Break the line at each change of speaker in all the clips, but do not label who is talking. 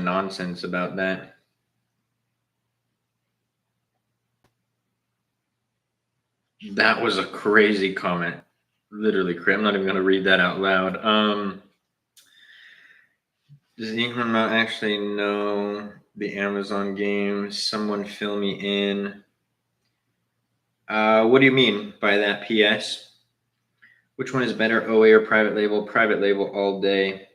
nonsense about that. That was a crazy comment. Literally crazy. I'm not even going to read that out loud. Does anyone not actually know the Amazon game? Someone fill me in. What do you mean by that, PS? Which one is better, OA or private label? Private label all day.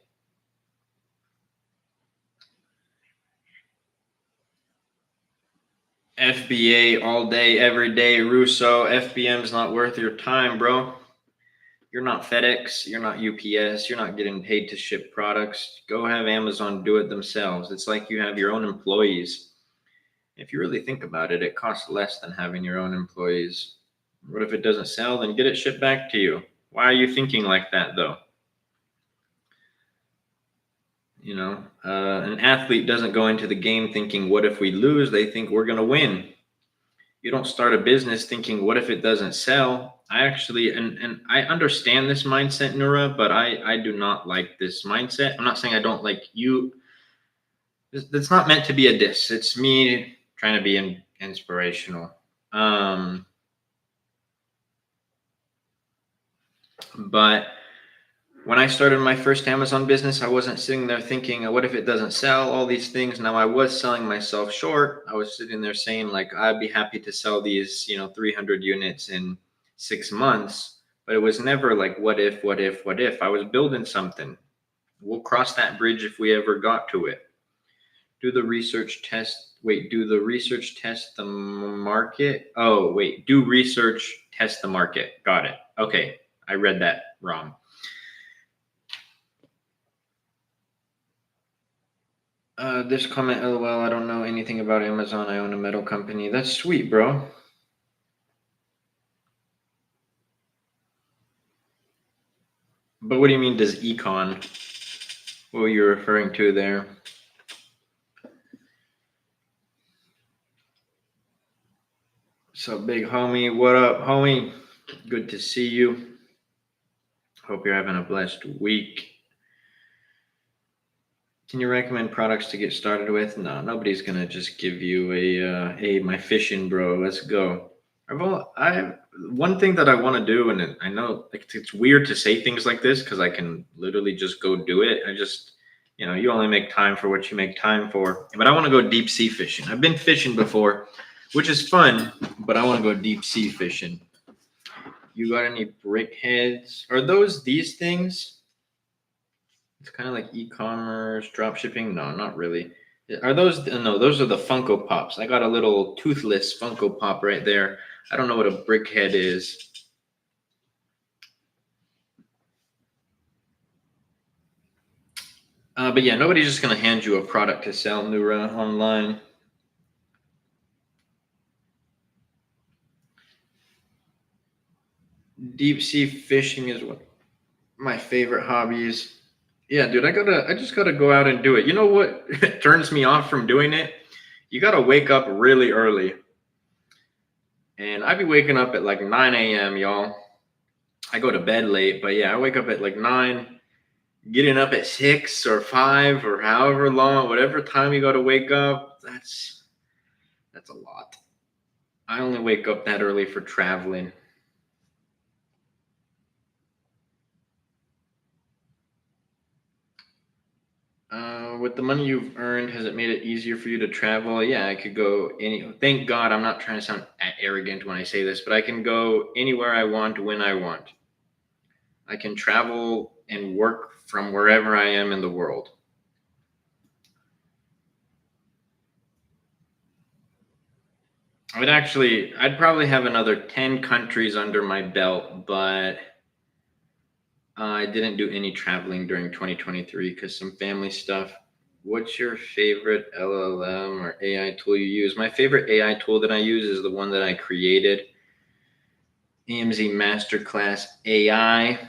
FBA all day, every day. Russo, FBM's not worth your time, bro. You're not FedEx. You're not UPS. You're not getting paid to ship products. Go have Amazon do it themselves. It's like you have your own employees. If you really think about it, it costs less than having your own employees. What if it doesn't sell? Then get it shipped back to you. Why are you thinking like that, though? You know, an athlete doesn't go into the game thinking, what if we lose? They think we're going to win. You don't start a business thinking, what if it doesn't sell? I actually, and I understand this mindset, Nura, but I do not like this mindset. I'm not saying I don't like you. It's not meant to be a diss. It's me trying to be inspirational. But when I started my first Amazon business, I wasn't sitting there thinking, what if it doesn't sell? All these things. Now I was selling myself short. I was sitting there saying, like, I'd be happy to sell these, 300 units in 6 months. But it was never like, what if? I was building something. We'll cross that bridge if we ever got to it. Do the research test the market? Oh, wait, do research, test the market. Got it. Okay, I read that wrong. This comment, LOL, I don't know anything about Amazon. I own a metal company. That's sweet, bro. But what do you mean, does econ? What were you referring to there? So, big homie, what up, homie? Good to see you. Hope you're having a blessed week. Can you recommend products to get started with? No, nobody's gonna just give you a my fishing bro. Let's go. One thing that I want to do, and I know it's weird to say things like this because I can literally just go do it. I just, you only make time for what you make time for. But I want to go deep sea fishing. I've been fishing before, which is fun, but I want to go deep sea fishing. You got any brick heads? Are those these things? It's kind of like e-commerce, drop shipping. No, not really. Are those? No, those are the Funko Pops. I got a little toothless Funko Pop right there. I don't know what a brickhead is. But yeah, nobody's just going to hand you a product to sell, Nura, online. Deep sea fishing is one of my favorite hobbies. Yeah, dude, I just gotta go out and do it. You know what turns me off from doing it? You gotta wake up really early. And I be waking up at like 9 a.m., y'all. I go to bed late, but yeah, I wake up at like 9, getting up at 6 or 5 or however long, whatever time you gotta wake up, that's a lot. I only wake up that early for traveling. With the money you've earned, has it made it easier for you to travel? Yeah, I could go thank God I'm not trying to sound arrogant when I say this, but I can go anywhere I want, when I want. I can travel and work from wherever I am in the world. I'd probably have another 10 countries under my belt, but I didn't do any traveling during 2023 because some family stuff. What's your favorite LLM or AI tool you use? My favorite AI tool that I use is the one that I created, AMZ Masterclass AI.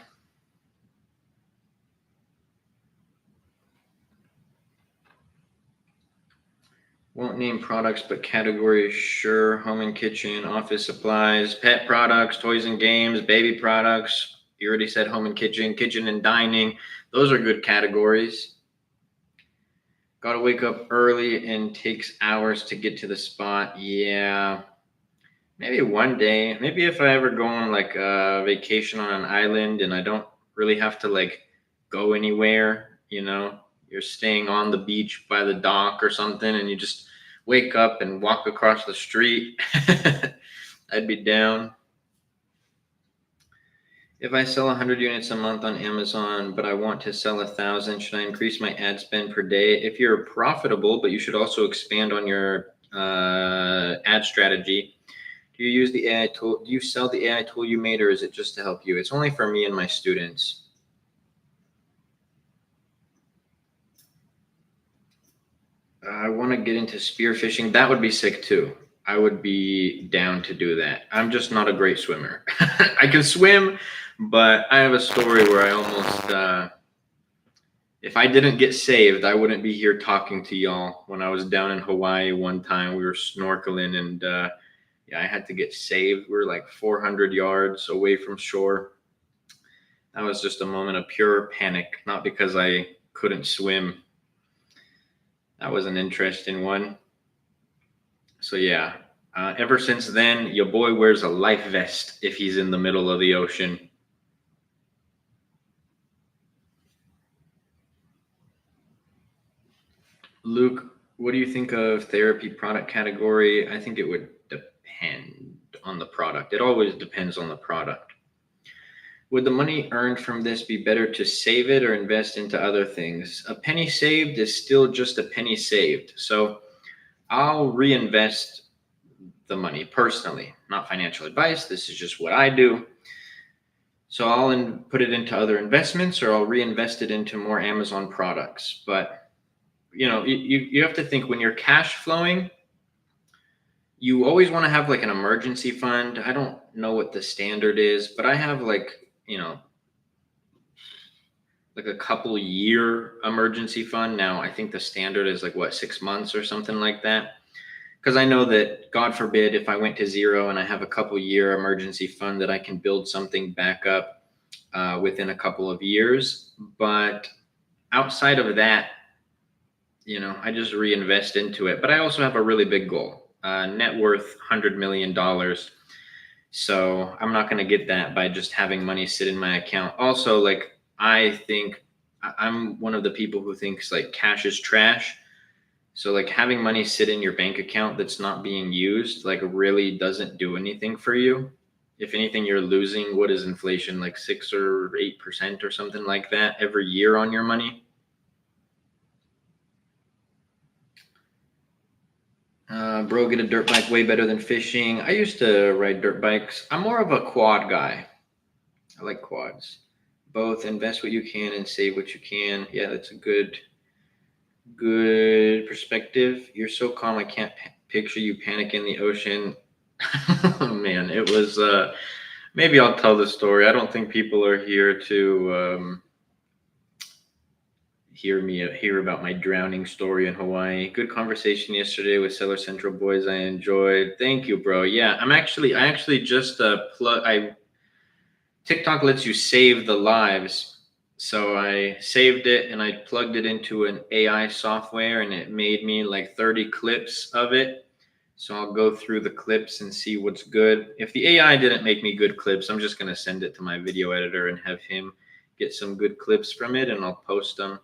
Won't name products, but categories, sure. Home and kitchen, office supplies, pet products, toys and games, baby products. You already said home and kitchen and dining. Those are good categories. Got to wake up early and takes hours to get to the spot. Yeah, maybe one day. Maybe if I ever go on like a vacation on an island and I don't really have to like go anywhere, you're staying on the beach by the dock or something and you just wake up and walk across the street. I'd be down. If I sell 100 units a month on Amazon, but I want to sell 1,000, should I increase my ad spend per day? If you're profitable, but you should also expand on your ad strategy. Do you use the AI tool? Do you sell the AI tool you made, or is it just to help you? It's only for me and my students. I want to get into spearfishing. That would be sick too. I would be down to do that. I'm just not a great swimmer. I can swim, but I have a story where I almost, if I didn't get saved, I wouldn't be here talking to y'all. When I was down in Hawaii one time, we were snorkeling and yeah, I had to get saved. We were like 400 yards away from shore. That was just a moment of pure panic, not because I couldn't swim. That was an interesting one. So yeah, ever since then, your boy wears a life vest if he's in the middle of the ocean. Luke, what do you think of therapy product category? I think it would depend on the product. It always depends on the product. Would the money earned from this be better to save it or invest into other things? A penny saved is still just a penny saved. So I'll reinvest the money personally, not financial advice. This is just what I do. So I'll put it into other investments or I'll reinvest it into more Amazon products. But you have to think when you're cash flowing, you always want to have like an emergency fund. I don't know what the standard is, but I have like a couple year emergency fund. Now I think the standard is like 6 months or something like that. Because I know that, God forbid, if I went to zero and I have a couple year emergency fund, that I can build something back up within a couple of years. But outside of that, I just reinvest into it. But I also have a really big goal, net worth $100 million. So I'm not going to get that by just having money sit in my account. Also, like, I think I'm one of the people who thinks like cash is trash. So like having money sit in your bank account that's not being used, like really doesn't do anything for you. If anything, you're losing, what is inflation, like 6 or 8% or something like that every year on your money. Bro, get a dirt bike way better than fishing. I used to ride dirt bikes. I'm more of a quad guy. I like quads. Both invest what you can and save what you can. Yeah, that's a good perspective. You're so calm. I can't picture you panic in the ocean. Oh, man, it was. Maybe I'll tell the story. I don't think people are here to hear about my drowning story in Hawaii. Good conversation yesterday with Seller Central boys. I enjoyed. Thank you, bro. Yeah, I actually just TikTok lets you save the lives. So I saved it and I plugged it into an AI software and it made me like 30 clips of it. So I'll go through the clips and see what's good. If the AI didn't make me good clips, I'm just going to send it to my video editor and have him get some good clips from it and I'll post them.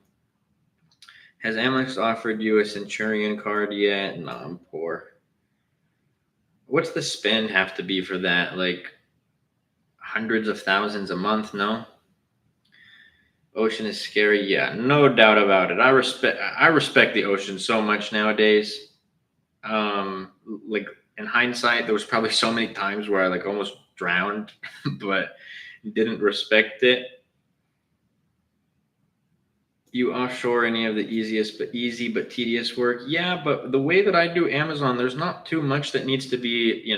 Has Amex offered you a Centurion card yet? No, I'm poor. What's the spend have to be for that? Like hundreds of thousands a month? No. Ocean is scary. Yeah, no doubt about it. I respect the ocean so much nowadays. Like in hindsight, there was probably so many times where I like almost drowned, but didn't respect it. You offshore any of the easy but tedious work? Yeah, but the way that I do Amazon, there's not too much that needs to be,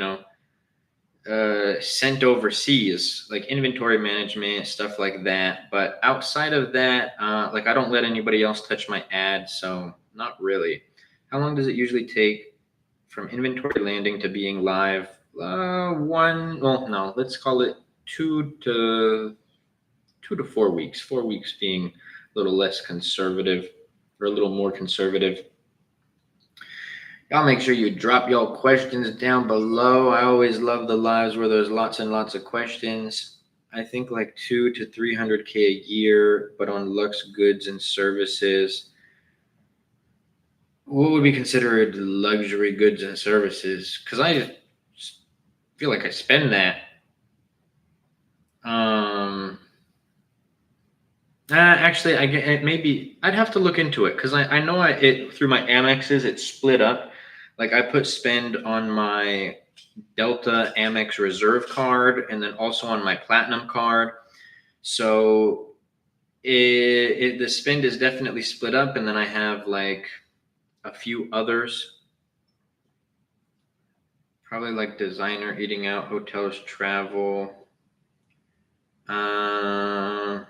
sent overseas, like inventory management, stuff like that. But outside of that, like I don't let anybody else touch my ad, so not really. How long does it usually take from inventory landing to being live? Let's call it 2 to 4 weeks. 4 weeks being a little less conservative. We're a little more conservative. Y'all make sure you drop y'all questions down below. I always love the lives where there's lots and lots of questions. I think like 2 to 300K a year, but on Lux goods and services. What would be considered luxury goods and services? Because I just feel like I spend that. Actually, I get maybe I'd have to look into it because I know it through my Amexes it's split up. Like I put spend on my Delta Amex Reserve card and then also on my Platinum card. So the spend is definitely split up, and then I have like a few others. Probably like designer, eating out, hotels, travel. I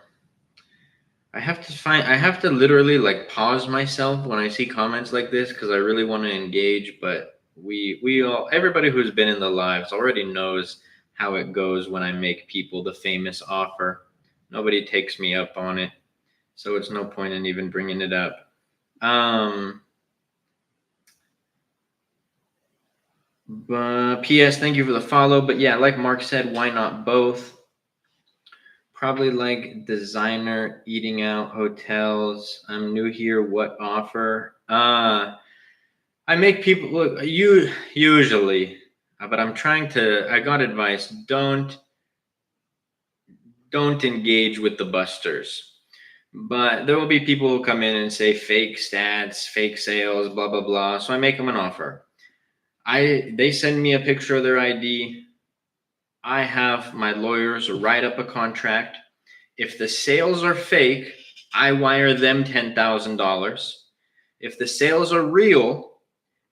have to literally like pause myself when I see comments like this because I really want to engage, but we all everybody who's been in the lives already knows how it goes when I make people the famous offer. Nobody takes me up on it, so it's no point in even bringing it up. But P.S. Thank you for the follow. But yeah, like Mark said, why not both? Probably like designer, eating out, hotels. I'm new here. What offer? I make people look. You usually, but I'm trying to. I got advice. Don't engage with the busters. But there will be people who come in and say fake stats, fake sales, blah blah blah. So I make them an offer. They send me a picture of their ID. I have my lawyers write up a contract. If the sales are fake, I wire them $10,000. If the sales are real,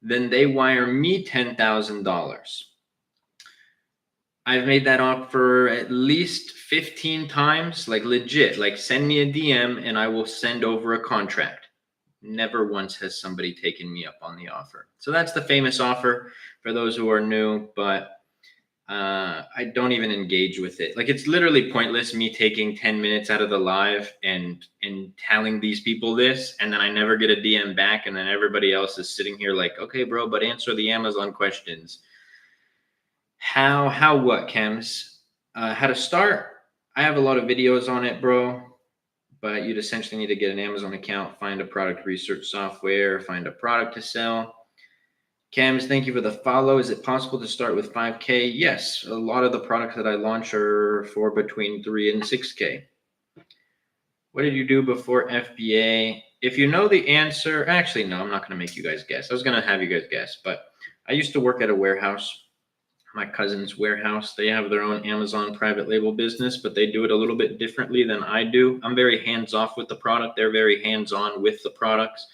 then they wire me $10,000. I've made that offer at least 15 times, like legit, like send me a DM and I will send over a contract. Never once has somebody taken me up on the offer. So that's the famous offer for those who are new, but I don't even engage with it. Like it's literally pointless me taking 10 minutes out of the live and telling these people this, and then I never get a DM back, and then everybody else is sitting here like, okay, bro, but answer the Amazon questions. How what, Chems? How to start? I have a lot of videos on it, bro. But you'd essentially need to get an Amazon account, find a product research software, find a product to sell. Cams, thank you for the follow. Is it possible to start with 5K? Yes. A lot of the products that I launch are for between 3 and 6K. What did you do before FBA? If you know the answer, actually, no, I'm not going to make you guys guess. I was going to have you guys guess, but I used to work at a warehouse, my cousin's warehouse. They have their own Amazon private label business, but they do it a little bit differently than I do. I'm very hands off with the product. They're very hands on with the products.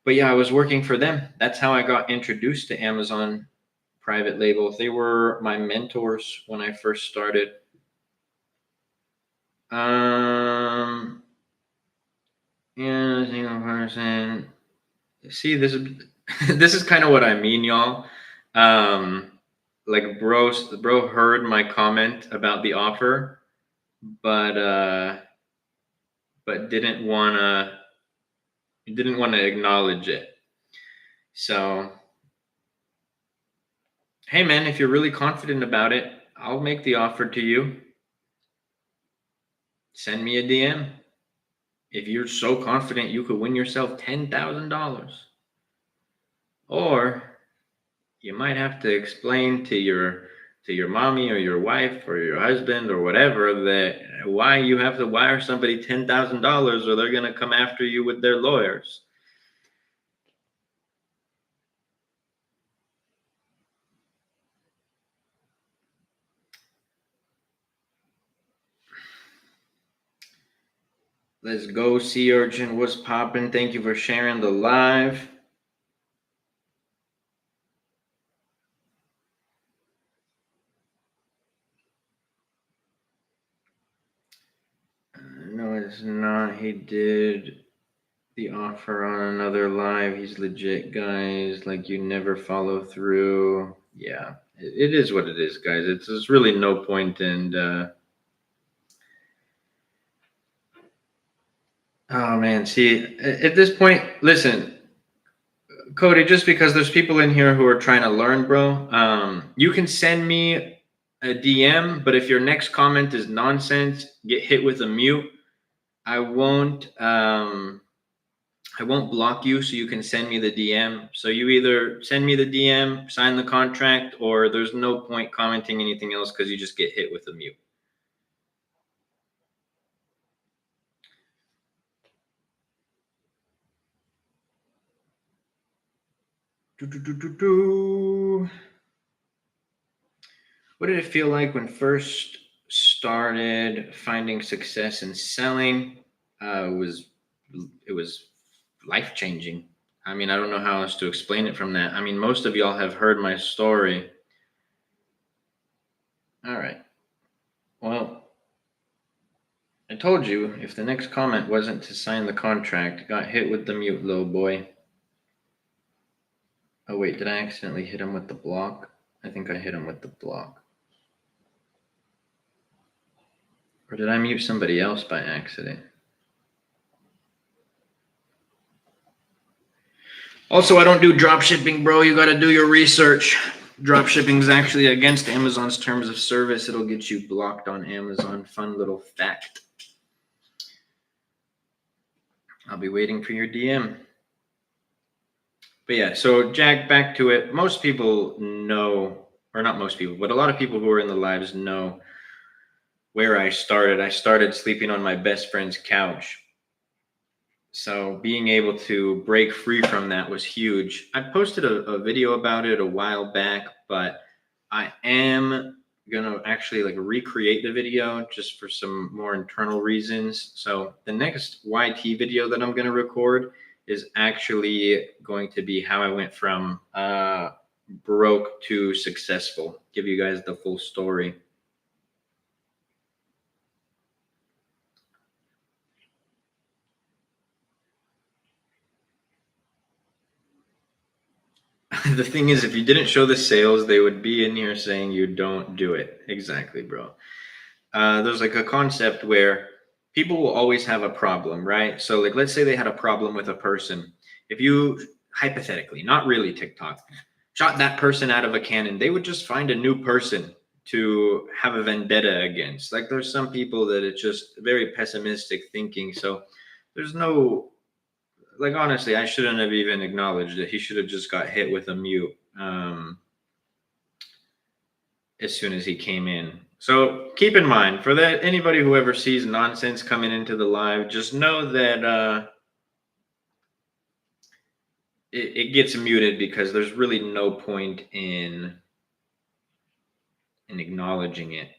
But yeah, I was working for them. That's how I got introduced to Amazon private label. They were my mentors when I first started. Yeah, single person. See, this is this is kind of what I mean, y'all. Like bro heard my comment about the offer, but didn't wanna acknowledge it. So hey man, if you're really confident about it, I'll make the offer to you. Send me a DM. If you're so confident you could win yourself $10,000. Or you might have to explain to your mommy or your wife or your husband or whatever that why you have to wire somebody $10,000 or they're going to come after you with their lawyers. Let's go, Sea Urchin. What's poppin'? Thank you for sharing the live. No, it's not. He did the offer on another live. He's legit, guys. Like, you never follow through. Yeah, it is what it is, guys. There's really no point in Oh man, see, at this point, listen, Cody, just because there's people in here who are trying to learn, bro, you can send me a DM, but if your next comment is nonsense, get hit with a mute. I won't I won't block you, so you can send me the DM. So you either send me the DM, sign the contract, or there's no point commenting anything else because you just get hit with a mute. What did it feel like when first started finding success in selling? It was life changing. I mean, I don't know how else to explain it from that. I mean, most of y'all have heard my story. All right. Well, I told you if the next comment wasn't to sign the contract, got hit with the mute, little boy. Oh, wait, did I accidentally hit him with the block? I think I hit him with the block. Or did I mute somebody else by accident? Also, I don't do drop shipping, bro. You got to do your research. Drop shipping is actually against Amazon's terms of service. It'll get you blocked on Amazon. Fun little fact. I'll be waiting for your DM. But yeah, so Jack, back to it. Most people know, or not most people, but a lot of people who are in the lives know where I started. I started sleeping on my best friend's couch. So being able to break free from that was huge. I posted a video about it a while back, but I am gonna actually like recreate the video just for some more internal reasons. So the next YT video that I'm gonna record is actually going to be how I went from broke to successful. Give you guys the full story. The thing is, if you didn't show the sales, they would be in here saying you don't do it. Exactly, bro. There's like a concept where people will always have a problem, right? So, like, let's say they had a problem with a person. If you, hypothetically, not really TikTok, shot that person out of a cannon, they would just find a new person to have a vendetta against. Like, there's some people that it's just very pessimistic thinking. So, there's no, like, honestly, I shouldn't have even acknowledged it. He should have just got hit with a mute as soon as he came in. So keep in mind, for that, anybody who ever sees nonsense coming into the live, just know that it gets muted because there's really no point in acknowledging it.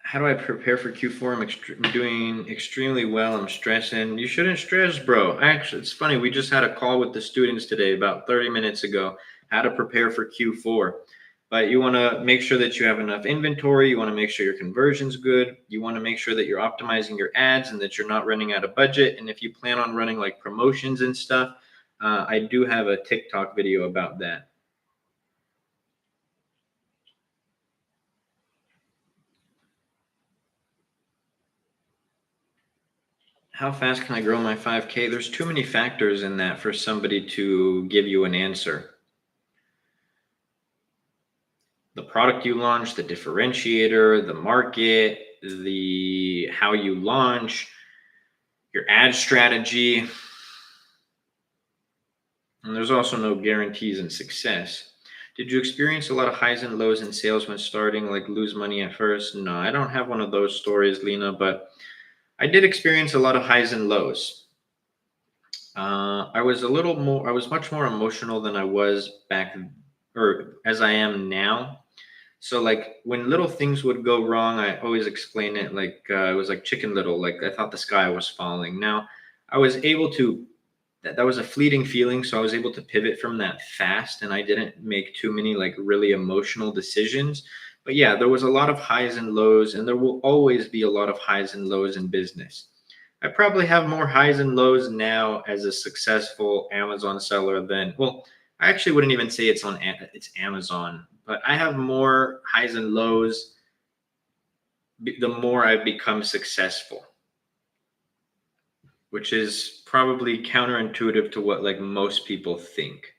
How do I prepare for Q4? I'm doing extremely well. I'm stressing. You shouldn't stress, bro. Actually, it's funny. We just had a call with the students today about 30 minutes ago, how to prepare for Q4. But you want to make sure that you have enough inventory. You want to make sure your conversion's good. You want to make sure that you're optimizing your ads and that you're not running out of budget. And if you plan on running like promotions and stuff, I do have a TikTok video about that. How fast can I grow my 5K? There's too many factors in that for somebody to give you an answer. The product you launch, the differentiator, the market, the how you launch, your ad strategy. And there's also no guarantees in success. Did you experience a lot of highs and lows in sales when starting, like lose money at first? No, I don't have one of those stories, Lena, but I did experience a lot of highs and lows. I was much more emotional than I was back, or as I am now. So like when little things would go wrong, I always explain it like it was like Chicken Little, like I thought the sky was falling. Now I was able to, that was a fleeting feeling, so I was able to pivot from that fast, and I didn't make too many like really emotional decisions. But yeah, there was a lot of highs and lows, and there will always be a lot of highs and lows in business. I probably have more highs and lows now as a successful Amazon seller than, well, I actually wouldn't even say it's Amazon, but I have more highs and lows the more I've become successful. which is probably counterintuitive to what like most people think.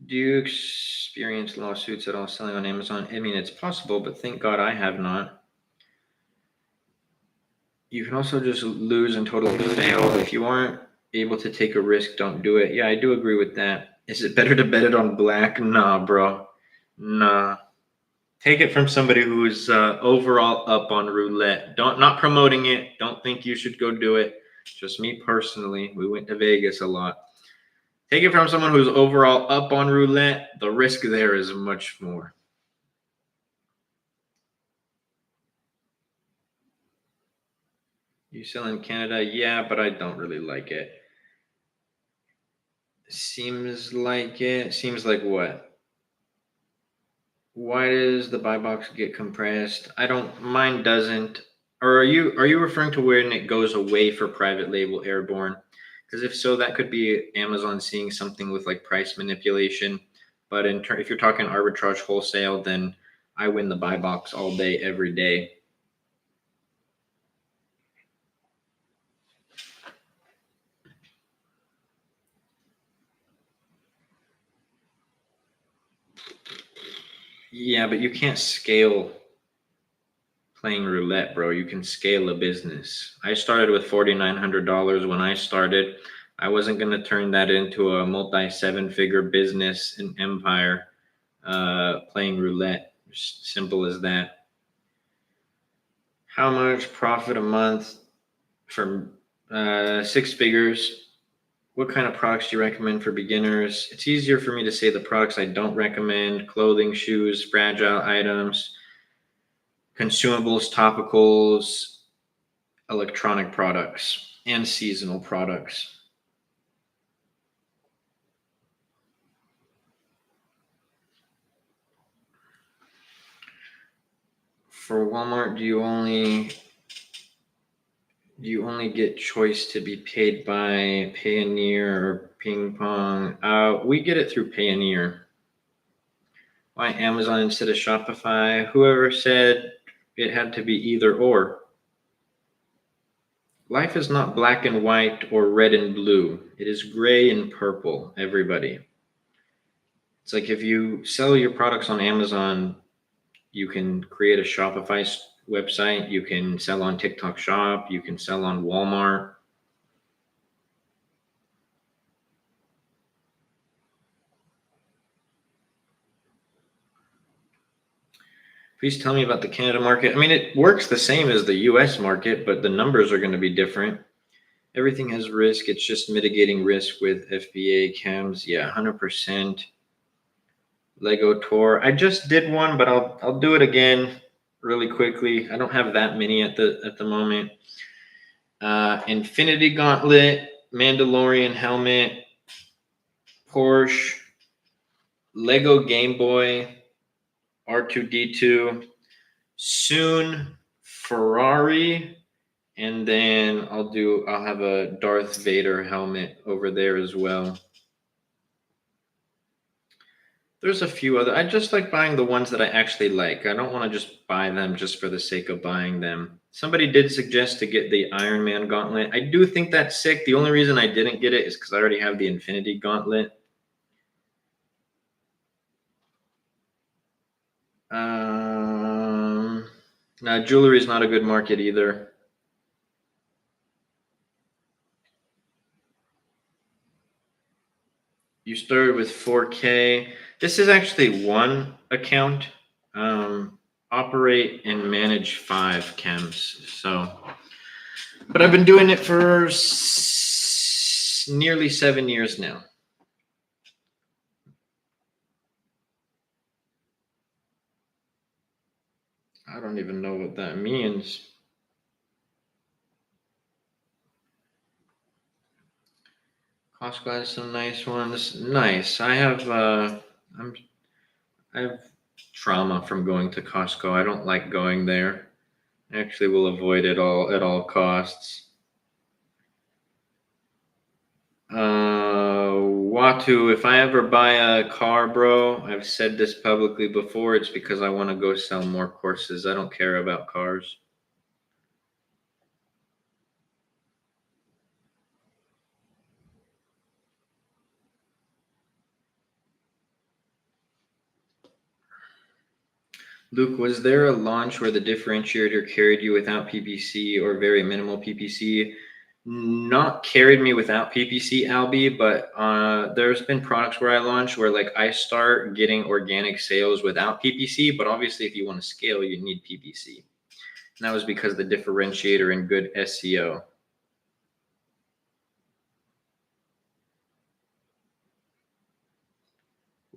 Do you experience lawsuits at all selling on Amazon? I mean, it's possible, but thank God I have not. You can also just lose and totally fail. If you aren't able to take a risk, don't do it. Yeah, I do agree with that. Is it better to bet it on black? Nah, bro. Nah. Take it from somebody who's overall up on roulette. Not promoting it. Don't think you should go do it. Just me personally. We went to Vegas a lot. Take it from someone who's overall up on roulette. The risk there is much more. You sell in Canada? Yeah, but I don't really like it. Seems like it. Seems like what? Why does the buy box get compressed? I don't. Mine doesn't. Or are you referring to when it goes away for private label airborne? Because if so, that could be Amazon seeing something with like price manipulation. But if you're talking arbitrage wholesale, then I win the buy box all day, every day. Yeah, but you can't scale playing roulette, bro. You can scale a business. I started with $4,900 when I started. I wasn't going to turn that into a multi seven-figure business and empire playing roulette. Just simple as that. How much profit a month for 6 figures? What kind of products do you recommend for beginners? It's easier for me to say the products I don't recommend: clothing, shoes, fragile items, consumables, topicals, electronic products, and seasonal products. For Walmart, do you only get choice to be paid by Payoneer or Ping Pong? We get it through Payoneer. Why Amazon instead of Shopify? Whoever said it had to be either or? Life is not black and white or red and blue. It is gray and purple, everybody. It's like if you sell your products on Amazon, you can create a Shopify website, you can sell on TikTok Shop, you can sell on Walmart. Please tell me about the Canada market. I mean, it works the same as the US market, but the numbers are going to be different. Everything has risk. It's just mitigating risk with FBA cams. Yeah, 100%. Lego tour. I just did one, but I'll do it again really quickly. I don't have that many at the moment. Infinity Gauntlet, Mandalorian helmet, Porsche, Lego Game Boy, R2D2, soon Ferrari, and then I'll have a Darth Vader helmet over there as well. There's a few other. I just like buying the ones that I actually like. I don't want to just buy them just for the sake of buying them. Somebody did suggest to get the Iron Man gauntlet. I do think that's sick. The only reason I didn't get it is because I already have the Infinity Gauntlet. Now jewelry is not a good market either. You started with 4K. This is actually one account. Operate and manage 5 chems. So, but I've been doing it for nearly 7 years now. I don't even know what that means. Costco has some nice ones. Nice. I have trauma from going to Costco. I don't like going there. I actually will avoid it all at all costs. Watu, if I ever buy a car, bro, I've said this publicly before, it's because I want to go sell more courses. I don't care about cars. Luke, was there a launch where the differentiator carried you without PPC or very minimal PPC? Not carried me without PPC, Albie, but there's been products where I launch where like I start getting organic sales without PPC, but obviously if you want to scale, you need PPC. And that was because of the differentiator and good SEO.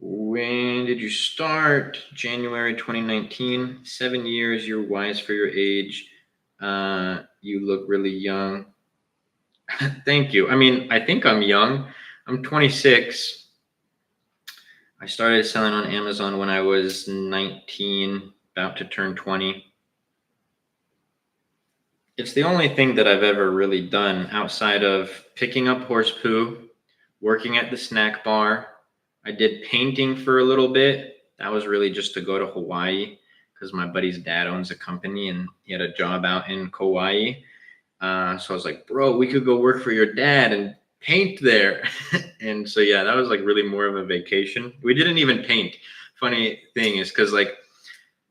When did you start? January 2019. 7 years. You're wise for your age. You look really young. Thank you. I mean, I think I'm young. I'm 26. I started selling on Amazon when I was 19, about to turn 20. It's the only thing that I've ever really done outside of picking up horse poo, working at the snack bar. I did painting for a little bit. That was really just to go to Hawaii because my buddy's dad owns a company and he had a job out in Kauai. So I was like, bro, we could go work for your dad and paint there. And so, yeah, that was like really more of a vacation. We didn't even paint. Funny thing is because like,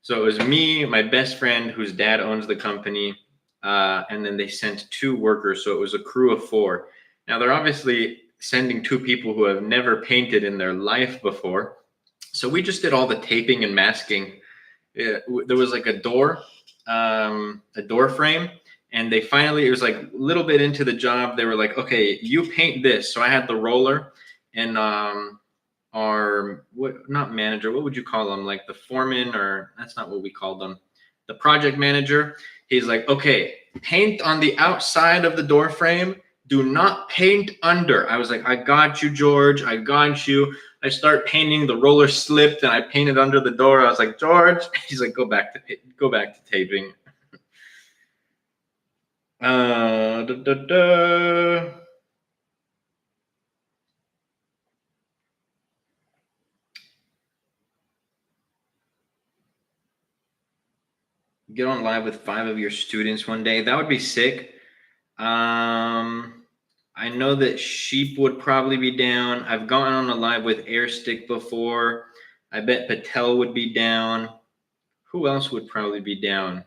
so it was me, my best friend whose dad owns the company, and then they sent 2 workers. So it was a crew of 4. Now they're obviously sending 2 people who have never painted in their life before. So we just did all the taping and masking. There was like a door frame. And they finally, it was like a little bit into the job. They were like, okay, you paint this. So I had the roller and not manager, what would you call them? Like the foreman, or that's not what we called them. The project manager. He's like, okay, paint on the outside of the door frame. Do not paint under. I was like, I got you, George. I got you. I start painting. The roller slipped and I painted under the door. I was like, George. He's like, go back to taping. Da, da, da. Get on live with 5 of your students one day. That would be sick. I know that Sheep would probably be down. I've gone on a live with Airstick before. I bet Patel would be down. Who else would probably be down?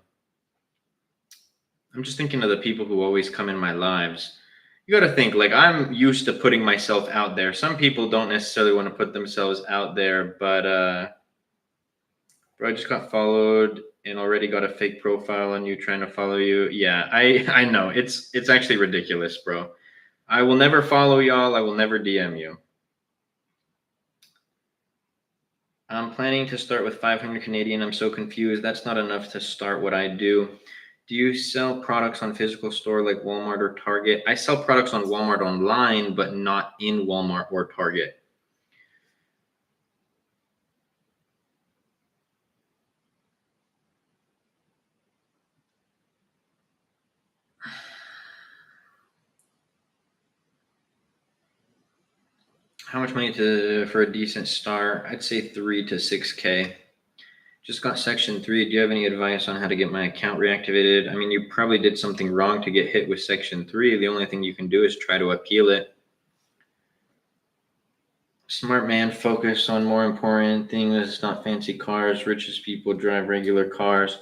I'm just thinking of the people who always come in my lives. You got to think, like, I'm used to putting myself out there. Some people don't necessarily want to put themselves out there, but bro, I just got followed and already got a fake profile on you trying to follow you. Yeah, I know. It's actually ridiculous, bro. I will never follow y'all. I will never DM you. I'm planning to start with 500 Canadian. I'm so confused. That's not enough to start what I do. Do you sell products on physical store like Walmart or Target? I sell products on Walmart online, but not in Walmart or Target. How much money for a decent start? I'd say 3 to 6K. Just got section 3. Do you have any advice on how to get my account reactivated? I mean, you probably did something wrong to get hit with section 3. The only thing you can do is try to appeal it. Smart man, focus on more important things, not fancy cars. Richest people drive regular cars.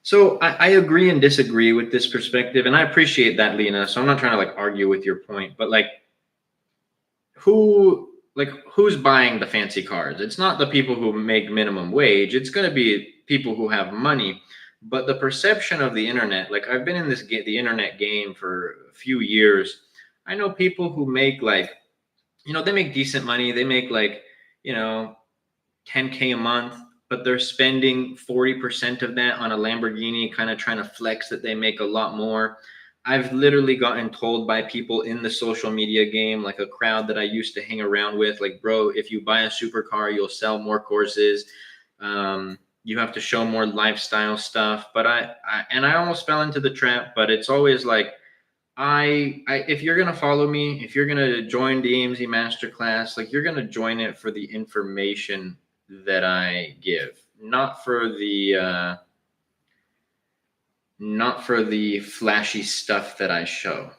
So I agree and disagree with this perspective, and I appreciate that, Lena. So I'm not trying to like argue with your point, but like who's buying the fancy cars? It's not the people who make minimum wage. It's going to be people who have money. But the perception of the internet, like I've been in the internet game for a few years. I know people who make like, they make decent money. They make like, 10K a month, but they're spending 40% of that on a Lamborghini, kind of trying to flex that they make a lot more. I've literally gotten told by people in the social media game, like a crowd that I used to hang around with, like, bro, if you buy a supercar, you'll sell more courses. You have to show more lifestyle stuff. But I almost fell into the trap, but it's always like, if you're gonna follow me, if you're gonna join the AMZ Masterclass, like you're gonna join it for the information that I give, not for the flashy stuff that I show.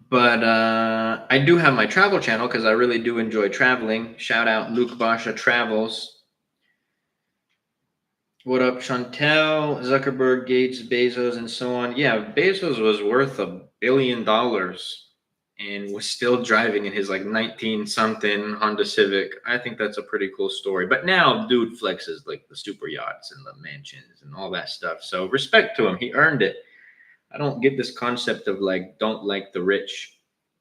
But I do have my travel channel because I really do enjoy traveling. Shout out Luke Basha Travels. What up, Chantel, Zuckerberg, Gates, Bezos, and so on? Yeah, Bezos was worth $1 billion and was still driving in his like 19 something Honda Civic. I think that's a pretty cool story. But now, dude flexes like the super yachts and the mansions and all that stuff. So respect to him. He earned it. I don't get this concept of like, don't like the rich.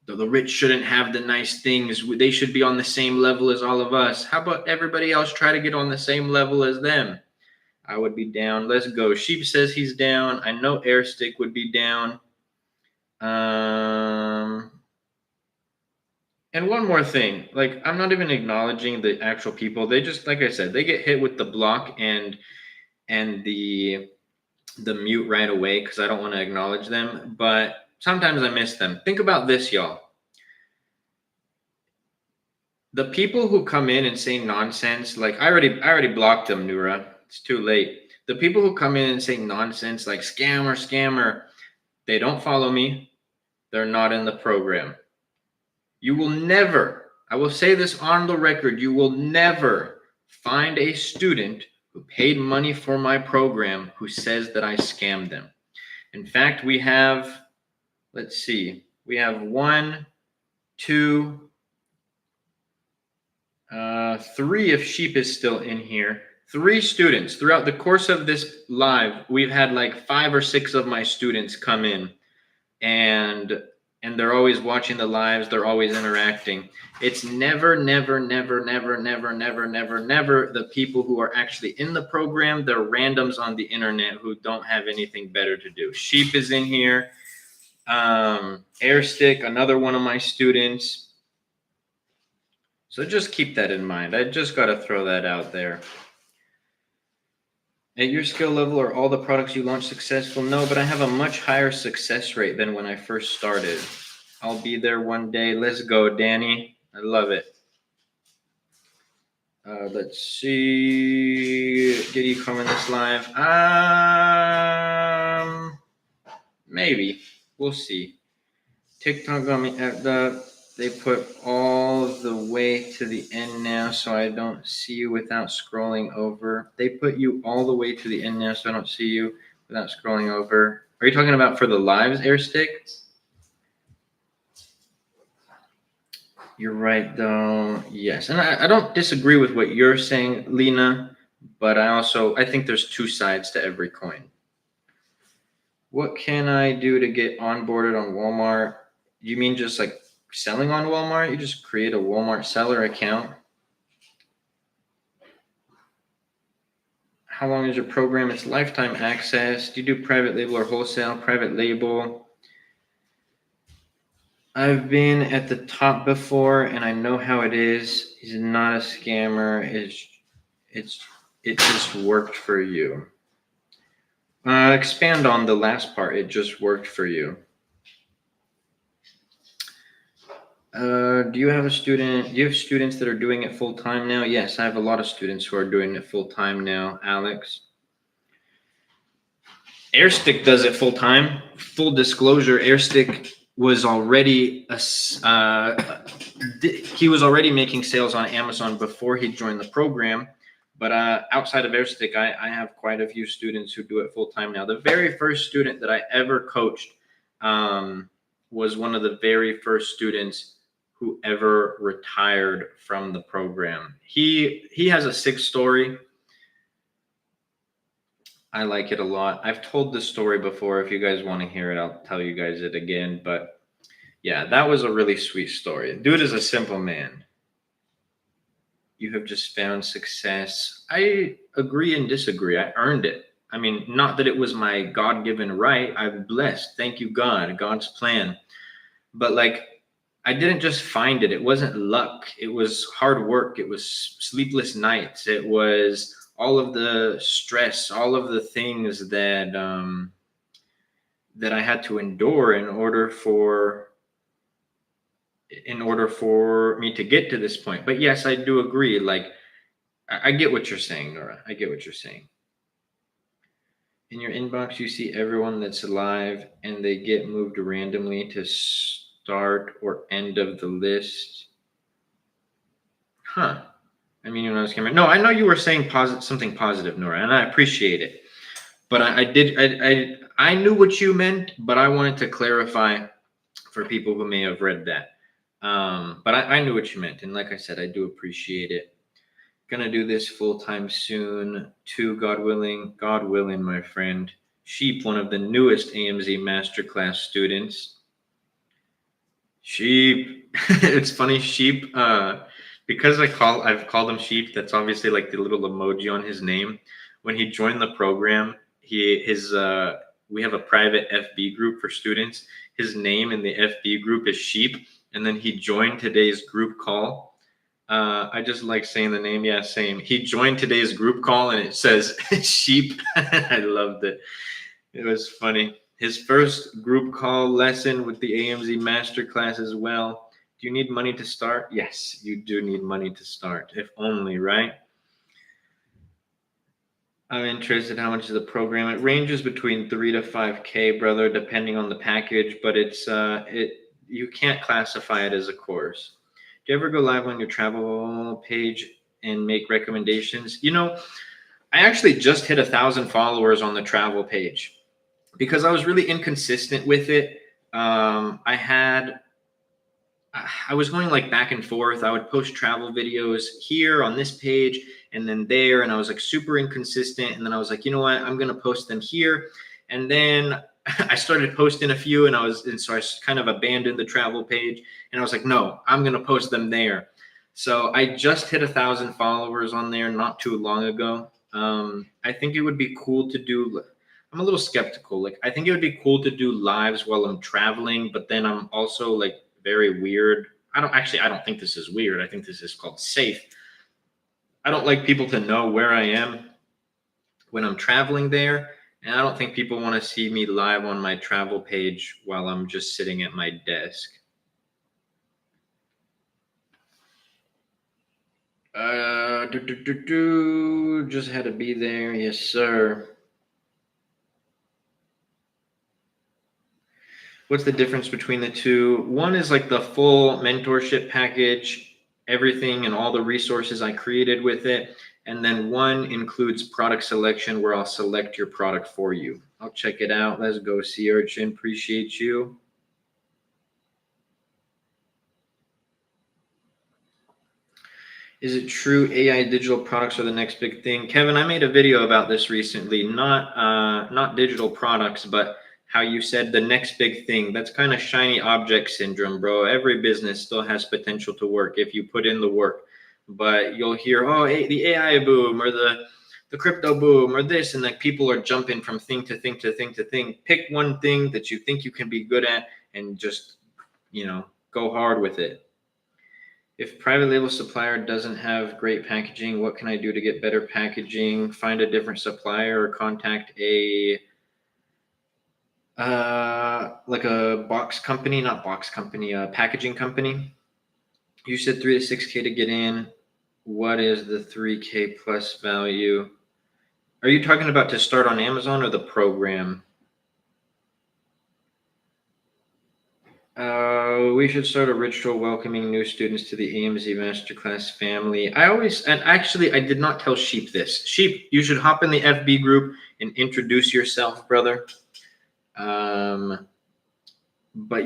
The rich shouldn't have the nice things. They should be on the same level as all of us. How about everybody else try to get on the same level as them? I would be down. Let's go. Sheep says he's down. I know Airstick would be down. And one more thing. Like, I'm not even acknowledging the actual people. They just, like I said, they get hit with the block and the mute right away because I don't want to acknowledge them. But sometimes I miss them. Think about this, y'all. The people who come in and say nonsense, like I already blocked them, Nura. It's too late. The people who come in and say nonsense like scammer, they don't follow me. They're not in the program. You will never, I will say this on the record, you will never find a student who paid money for my program who says that I scammed them. In fact, we have, let's see, we have 1, 2, 3 if Sheep is still in here. 3 students throughout the course of this live. We've had like 5 or 6 of my students come in, and they're always watching the lives. They're always interacting. It's never the people who are actually in the program. They're randoms on the internet who don't have anything better to do. Sheep is in here. Airstick, another one of my students. So just keep that in mind. I just got to throw that out there. At your skill level, are all the products you launch successful? No, but I have a much higher success rate than when I first started. I'll be there one day. Let's go, Danny. I love it. Let's see. Did he come in this live? Maybe. We'll see. TikTok got me at they put all the way to the end now, so I don't see you without scrolling over. They put you all the way to the end now, so I don't see you without scrolling over. Are you talking about for the lives, Airstick? You're right, though. Yes, and I don't disagree with what you're saying, Lena, but I think there's 2 sides to every coin. What can I do to get onboarded on Walmart? You mean just like selling on Walmart? You just create a Walmart seller account. How long is your program? It's lifetime access. Do you do private label or wholesale? Private label. I've been at the top before and I know how it is. He's not a scammer. It just worked for you. Expand on the last part. It just worked for you. Do you have students that are doing it full time now? Yes, I have a lot of students who are doing it full time now, Alex. Airstick does it full time. Full disclosure, Airstick was already he was already making sales on Amazon before he joined the program. But outside of Airstick, I have quite a few students who do it full time now. The very first student that I ever coached was one of the very first students who ever retired from the program. He has a 6 story. I like it a lot. I've told this story before. If you guys want to hear it, I'll tell you guys it again. But yeah, that was a really sweet story. Dude is a simple man. You have just found success. I agree and disagree. I earned it. I mean, not that it was my God-given right. I'm blessed. Thank you, God, God's plan. But like, I didn't just find it. It wasn't luck. It was hard work. It was sleepless nights. It was all of the stress, all of the things that that I had to endure in order for me to get to this point. But yes, I do agree. Like, I get what you're saying, Nora. I get what you're saying. In your inbox, you see everyone that's alive and they get moved randomly to start or end of the list. Huh. I mean, when I was coming. No, I know you were saying something positive, Nora, and I appreciate it. But I knew what you meant, but I wanted to clarify for people who may have read that. But I knew what you meant, and like I said, I do appreciate it. Gonna do this full time soon, too, God willing. God willing, my friend. Sheep, one of the newest AMZ Masterclass students. Sheep. It's funny, Sheep. Because I've called him Sheep. That's obviously like the little emoji on his name. When he joined the program, we have a private FB group for students. His name in the FB group is Sheep, and then he joined today's group call. I just like saying the name. Yeah, same. He joined today's group call, and it says Sheep. I loved it. It was funny. His first group call lesson with the AMZ Masterclass as well. Do you need money to start? Yes, you do need money to start. If only, right? I'm interested. How much is the program? It ranges between 3 to 5K, brother, depending on the package. But you can't classify it as a course. Do you ever go live on your travel page and make recommendations? I actually just hit 1,000 followers on the travel page because I was really inconsistent with it. I was going like back and forth. I would post travel videos here on this page and then there, and I was like super inconsistent. And then I was like, you know what? I'm going to post them here. And then I started posting a few, and so I kind of abandoned the travel page. And I was like, no, I'm going to post them there. So I just hit 1,000 followers on there not too long ago. I think it would be cool to do. I'm a little skeptical. Like, I think it would be cool to do lives while I'm traveling, but then I'm also like very weird. I don't think this is weird. I think this is called safe. I don't like people to know where I am when I'm traveling there. And I don't think people want to see me live on my travel page while I'm just sitting at my desk. Just had to be there. Yes, sir. What's the difference between the two? One is like the full mentorship package, everything and all the resources I created with it. And then one includes product selection where I'll select your product for you. I'll check it out. Let's go, Sea Urchin. Appreciate you. Is it true AI digital products are the next big thing? Kevin, I made a video about this recently. Not digital products, but how you said the next big thing. That's kind of shiny object syndrome, bro. Every business still has potential to work if you put in the work. But you'll hear, oh, the AI boom or the crypto boom or this, and like people are jumping from thing to thing to thing to thing. Pick one thing that you think you can be good at and just, go hard with it. If private label supplier doesn't have great packaging, what can I do to get better packaging? Find a different supplier or contact a like a packaging company. You said 3 to 6K to get in. What is the 3K plus value? Are you talking about to start on Amazon or the program? We should start a ritual welcoming new students to the AMZ Masterclass family. I did not tell Sheep this. Sheep, you should hop in the FB group and introduce yourself, brother. But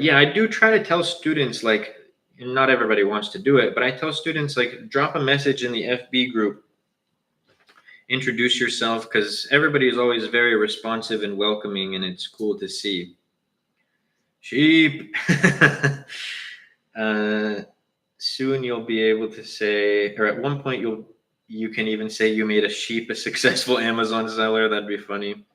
yeah, I do try to tell students, like, not everybody wants to do it, but I tell students, like, drop a message in the FB group, introduce yourself, because everybody is always very responsive and welcoming, and it's cool to see. Sheep. Soon you'll be able to say, or at one point you can even say you made a sheep a successful Amazon seller. That'd be funny.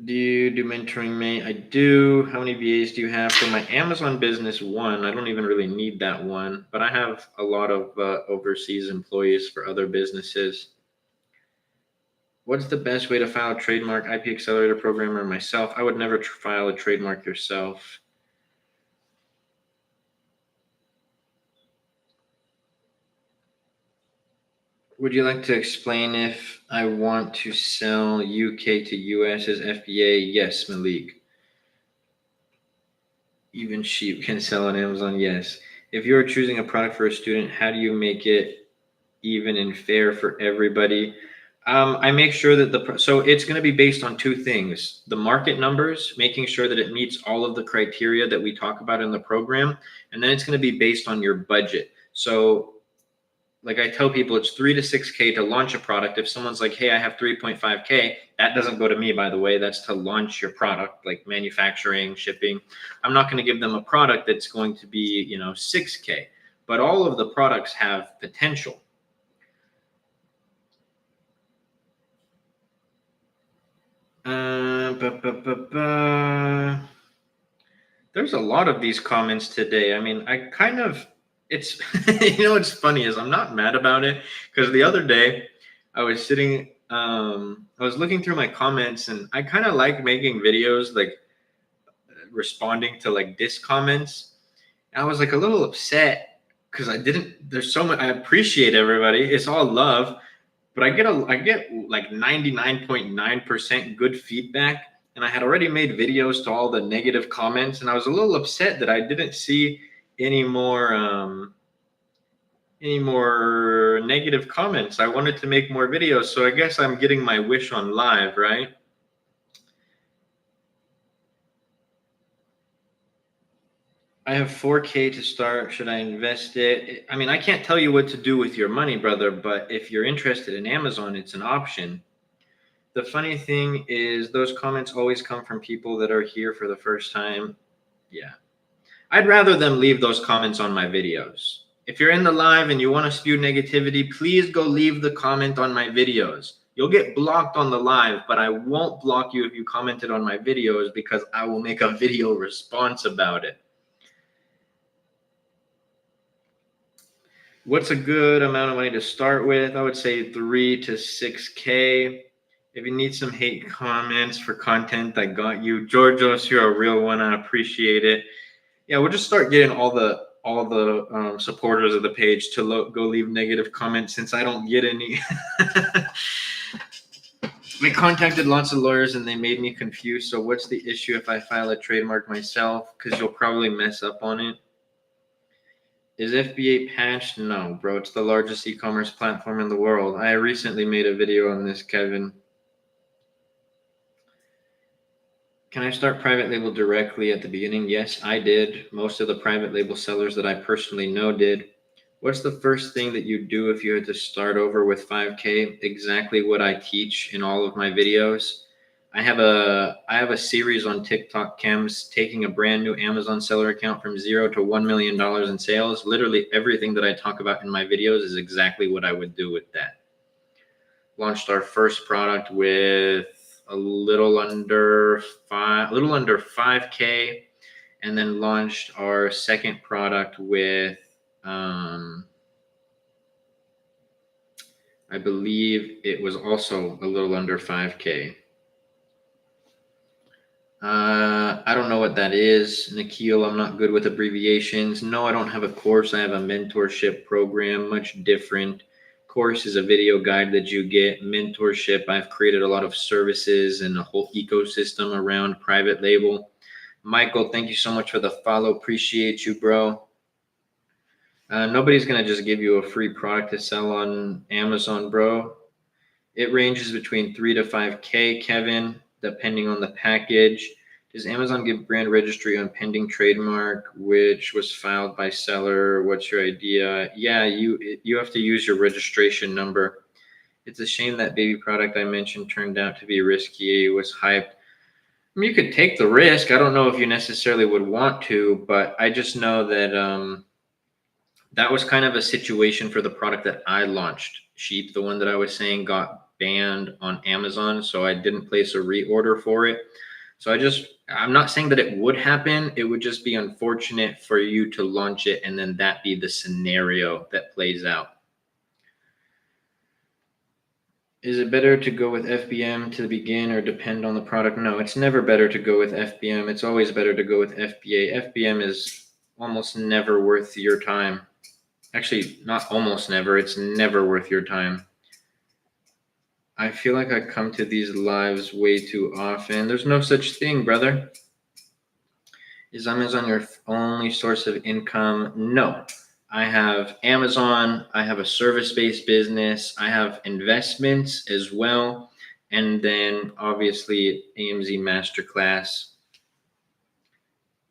Do you do mentoring, May? I do. How many VAs do you have? For my Amazon business, one. I don't even really need that one, but I have a lot of overseas employees for other businesses. What's the best way to file a trademark? IP Accelerator programmer myself. I would never file a trademark yourself. Would you like to explain if I want to sell UK to US as FBA? Yes, Malik. Even sheep can sell on Amazon. Yes. If you're choosing a product for a student, how do you make it even and fair for everybody? I make sure that so it's going to be based on two things: the market numbers, making sure that it meets all of the criteria that we talk about in the program, and then it's going to be based on your budget. So like I tell people, it's 3 to 6K to launch a product. If someone's like, hey, I have 3.5K, that doesn't go to me, by the way. That's to launch your product, like manufacturing, shipping. I'm not going to give them a product that's going to be, 6K. But all of the products have potential. There's a lot of these comments today. I mean, it's, what's funny is I'm not mad about it, because the other day I was sitting, I was looking through my comments, and I kind of like making videos, like responding to like diss comments. And I was like a little upset because there's so much, I appreciate everybody. It's all love, but I get like 99.9% good feedback. And I had already made videos to all the negative comments, and I was a little upset that I didn't see any more negative comments. I wanted to make more videos, so I guess I'm getting my wish on live, right? I have 4K to start. Should I invest it? I mean, I can't tell you what to do with your money, brother, but if you're interested in Amazon, it's an option. The funny thing is those comments always come from people that are here for the first time. Yeah. I'd rather them leave those comments on my videos. If you're in the live and you want to spew negativity, please go leave the comment on my videos. You'll get blocked on the live, but I won't block you if you commented on my videos, because I will make a video response about it. What's a good amount of money to start with? I would say 3 to 6K. If you need some hate comments for content, I got you. Georgios, you're a real one. I appreciate it. Yeah, we'll just start getting all the supporters of the page to go leave negative comments, since I don't get any. We contacted lots of lawyers and they made me confused. So what's the issue if I file a trademark myself? Because you'll probably mess up on it. Is FBA patched? No, bro. It's the largest e-commerce platform in the world. I recently made a video on this, Kevin. Can I start private label directly at the beginning? Yes, I did. Most of the private label sellers that I personally know did. What's the first thing that you do if you had to start over with 5K? Exactly what I teach in all of my videos. I have a series on TikTok, Chems, taking a brand new Amazon seller account from $0 to $1 million in sales. Literally everything that I talk about in my videos is exactly what I would do with that. Launched our first product with a little under 5K, and then launched our second product with, I believe it was also a little under 5K. I don't know what that is, Nikhil. I'm not good with abbreviations. No, I don't have a course. I have a mentorship program, much different. Course is a video guide that you get. Mentorship, I've created a lot of services and a whole ecosystem around private label. Michael, thank you so much for the follow. Appreciate you, bro. Nobody's going to just give you a free product to sell on Amazon, bro. It ranges between 3 to 5K, Kevin, depending on the package. Does Amazon give brand registry on pending trademark, which was filed by seller? What's your idea? Yeah, you have to use your registration number. It's a shame that baby product I mentioned turned out to be risky. It was hyped. I mean, you could take the risk. I don't know if you necessarily would want to, but I just know that that was kind of a situation for the product that I launched. Sheep, the one that I was saying, got banned on Amazon, so I didn't place a reorder for it. So I'm not saying that it would happen. It would just be unfortunate for you to launch it and then that be the scenario that plays out. Is it better to go with FBM to begin or depend on the product? No, it's never better to go with FBM. It's always better to go with FBA. FBM is almost never worth your time. Actually, not almost never, it's never worth your time. I feel like I come to these lives way too often. There's no such thing, brother. Is Amazon your only source of income? No. I have Amazon, I have a service-based business, I have investments as well, and then obviously AMZ Masterclass.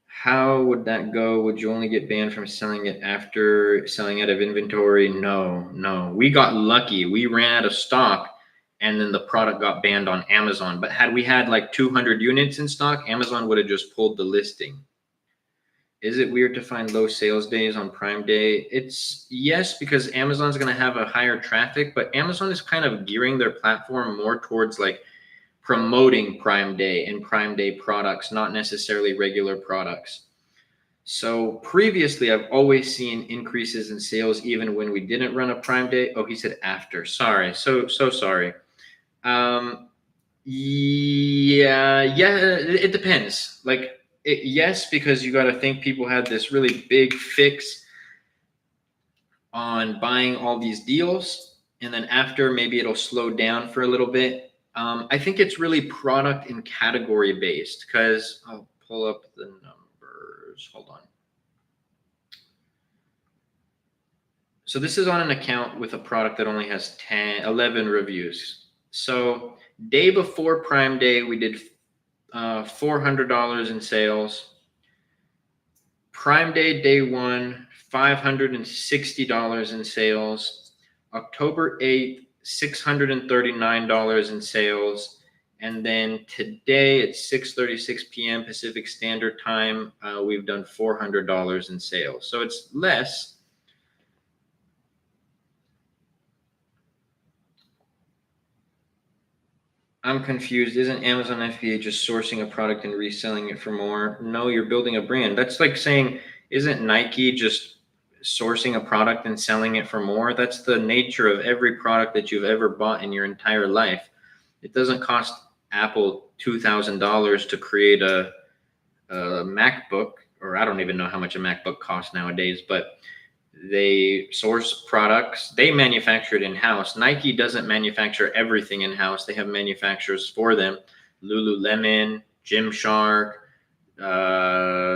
How would that go? Would you only get banned from selling it after selling out of inventory? No. We got lucky. We ran out of stock and then the product got banned on Amazon. But had we had like 200 units in stock, Amazon would have just pulled the listing. Is it weird to find low sales days on Prime Day? It's yes, because Amazon's going to have a higher traffic, but Amazon is kind of gearing their platform more towards like promoting Prime Day and Prime Day products, not necessarily regular products. So previously, I've always seen increases in sales even when we didn't run a Prime Day. Oh, he said after. Sorry. So sorry. Yeah, it depends. Like, yes, because you got to think people had this really big fix on buying all these deals, and then after maybe it'll slow down for a little bit. I think it's really product and category based because I'll pull up the numbers. Hold on. So this is on an account with a product that only has 11 reviews. So day before Prime Day, we did $400 in sales. Prime Day, day one, $560 in sales. October 8th, $639 in sales. And then today at 6:36 p.m. Pacific Standard Time, we've done $400 in sales. So it's less. I'm confused. Isn't Amazon FBA just sourcing a product and reselling it for more? No, you're building a brand. That's like saying, isn't Nike just sourcing a product and selling it for more? That's the nature of every product that you've ever bought in your entire life. It doesn't cost Apple $2,000 to create a MacBook, or I don't even know how much a MacBook costs nowadays, but they source products. They manufacture it in-house. Nike doesn't manufacture everything in-house. They have manufacturers for them. Lululemon, Gymshark,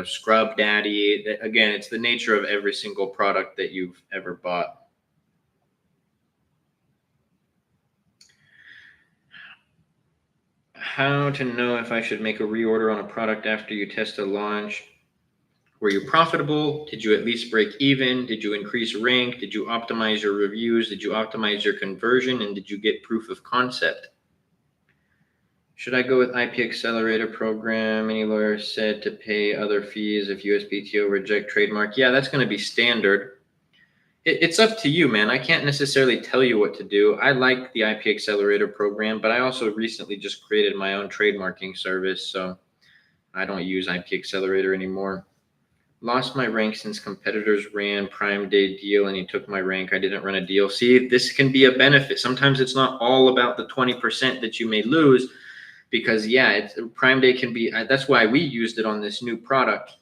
Scrub Daddy. Again, it's the nature of every single product that you've ever bought. How to know if I should make a reorder on a product after you test a launch? Were you profitable? Did you at least break even? Did you increase rank? Did you optimize your reviews? Did you optimize your conversion? And did you get proof of concept? Should I go with IP Accelerator program? Any lawyer said to pay other fees if USPTO reject trademark? Yeah, that's going to be standard. It's up to you, man. I can't necessarily tell you what to do. I like the IP Accelerator program, but I also recently just created my own trademarking service, so I don't use IP Accelerator anymore. Lost my rank since competitors ran Prime Day deal and he took my rank. I didn't run a deal. See, this can be a benefit. Sometimes it's not all about the 20% that you may lose because, yeah, Prime Day can be, that's why we used it on this new product.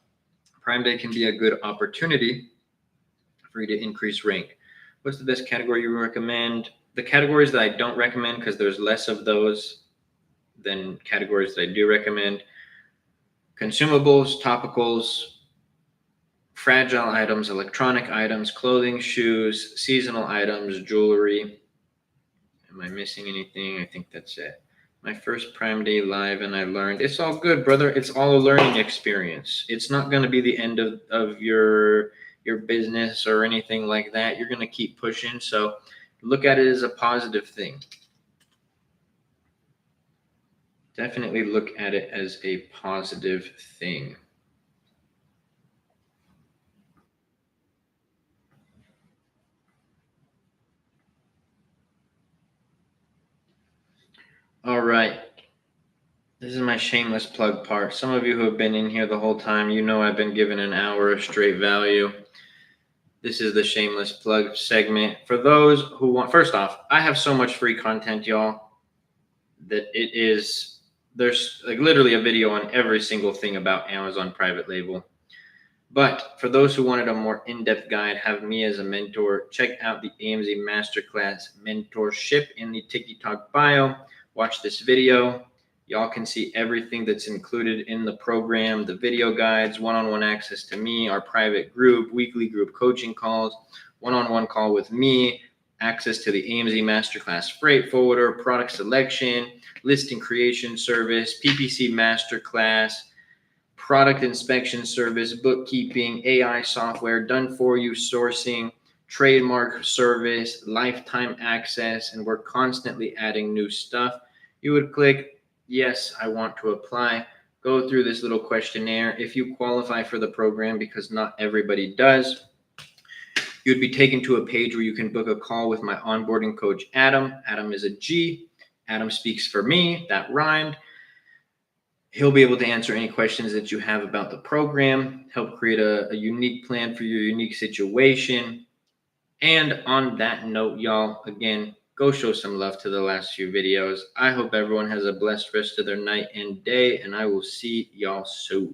Prime Day can be a good opportunity for you to increase rank. What's the best category you recommend? The categories that I don't recommend, because there's less of those than categories that I do recommend: consumables, topicals, fragile items, electronic items, clothing, shoes, seasonal items, jewelry. Am I missing anything? I think that's it. My first Prime Day live and I learned. It's all good, brother. It's all a learning experience. It's not going to be the end of your business or anything like that. You're going to keep pushing. So look at it as a positive thing. Definitely look at it as a positive thing. All right. This is my shameless plug part. Some of you who have been in here the whole time, you know I've been given an hour of straight value. This is the shameless plug segment. For those who want, first off, I have so much free content, y'all, that there's like literally a video on every single thing about Amazon private label. But for those who wanted a more in-depth guide, have me as a mentor, check out the AMZ Masterclass Mentorship in the TikTok bio. Watch this video. Y'all can see everything that's included in the program, the video guides, one-on-one access to me, our private group, weekly group coaching calls, one-on-one call with me, access to the AMZ Masterclass Freight Forwarder, product selection, listing creation service, PPC Masterclass, product inspection service, bookkeeping, AI software, done for you sourcing, trademark service, lifetime access, and we're constantly adding new stuff. You would click, yes, I want to apply. Go through this little questionnaire. If you qualify for the program, because not everybody does, you'd be taken to a page where you can book a call with my onboarding coach, Adam. Adam is a G. Adam speaks for me. That rhymed. He'll be able to answer any questions that you have about the program, help create a unique plan for your unique situation. And on that note, y'all, again, go show some love to the last few videos. I hope everyone has a blessed rest of their night and day, and I will see y'all soon.